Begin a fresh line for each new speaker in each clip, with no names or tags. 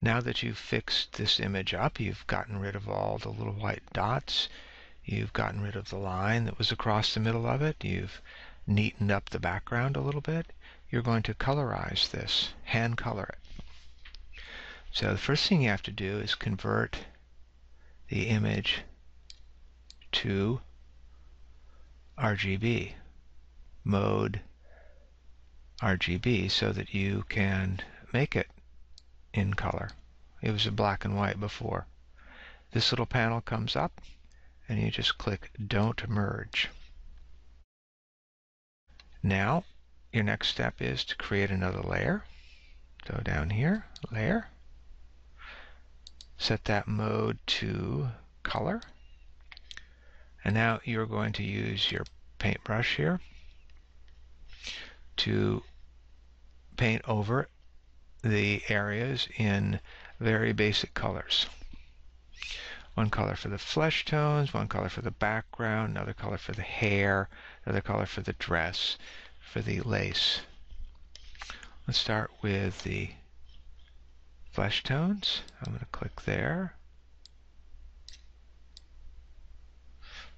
Now that you've fixed this image up, you've gotten rid of all the little white dots, you've gotten rid of the line that was across the middle of it, you've neatened up the background a little bit, you're going to colorize this, hand color it. So the first thing you have to do is convert the image to RGB, mode RGB, so that you can make it in color. It was a black and white before. This little panel comes up and you just click Don't Merge. Now your next step is to create another layer. Go down here, Layer, set that mode to color, and now you're going to use your paintbrush here to paint over the areas in very basic colors. One color for the flesh tones, one color for the background, another color for the hair, another color for the dress, for the lace. Let's start with the flesh tones. I'm going to click there.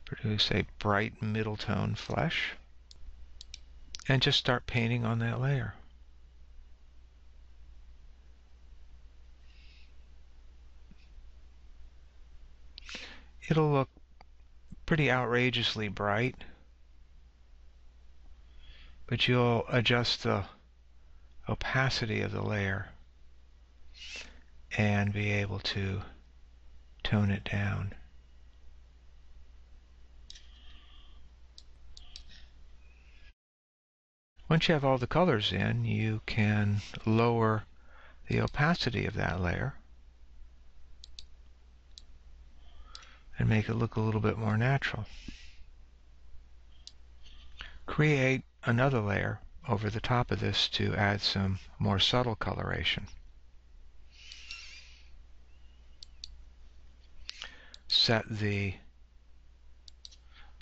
Produce a bright middle tone flesh. And just start painting on that layer. It'll look pretty outrageously bright, but you'll adjust the opacity of the layer and be able to tone it down. Once you have all the colors in, you can lower the opacity of that layer and make it look a little bit more natural. Create another layer over the top of this to add some more subtle coloration. Set the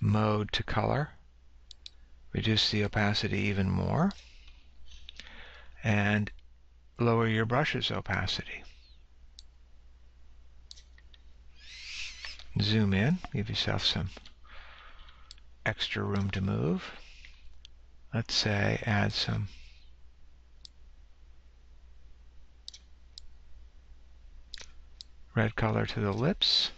mode to color, reduce the opacity even more, and lower your brush's opacity. Zoom in, give yourself some extra room to move. Let's say add some red color to the lips.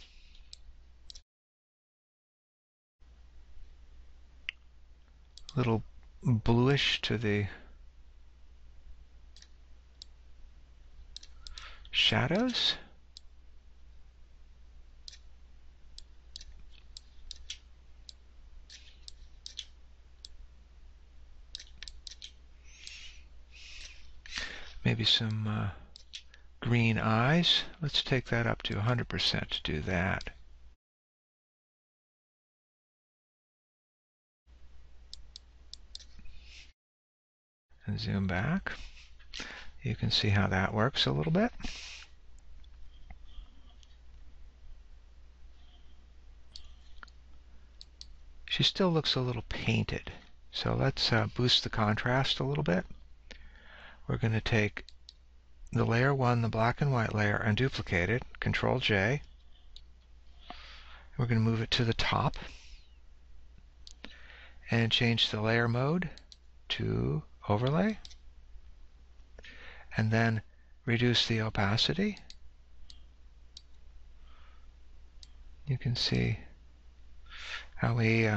A little bluish to the shadows. Maybe some green eyes. Let's take that up to 100% to do that. And zoom back. You can see how that works a little bit. She still looks a little painted, so let's boost the contrast a little bit. We're going to take the layer 1, the black and white layer, and duplicate it, Control J. We're going to move it to the top and change the layer mode to overlay, and then reduce the opacity. You can see how we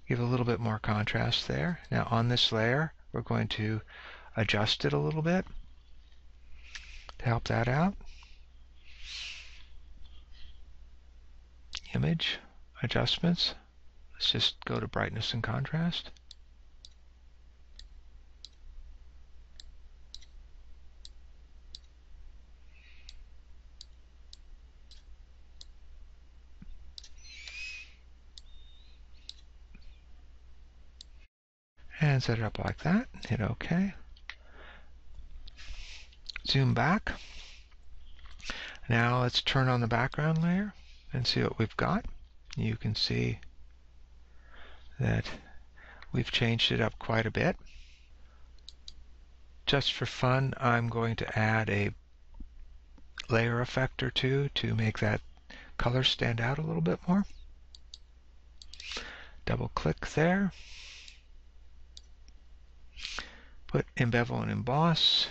give a little bit more contrast there. Now on this layer, we're going to adjust it a little bit to help that out. Image, adjustments. Let's just go to brightness and contrast. And set it up like that. Hit OK. Zoom back. Now let's turn on the background layer and see what we've got. You can see that we've changed it up quite a bit. Just for fun, I'm going to add a layer effect or two to make that color stand out a little bit more. Double click there. Put Embevel and Emboss.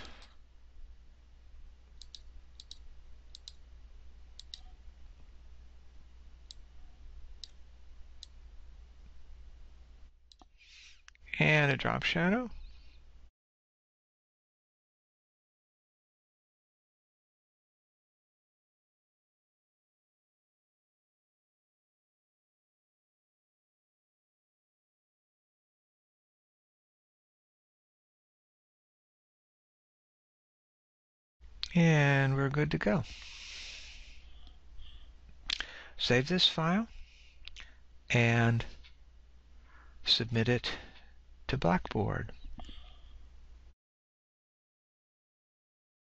And a drop shadow. And we're good to go. Save this file and submit it to Blackboard.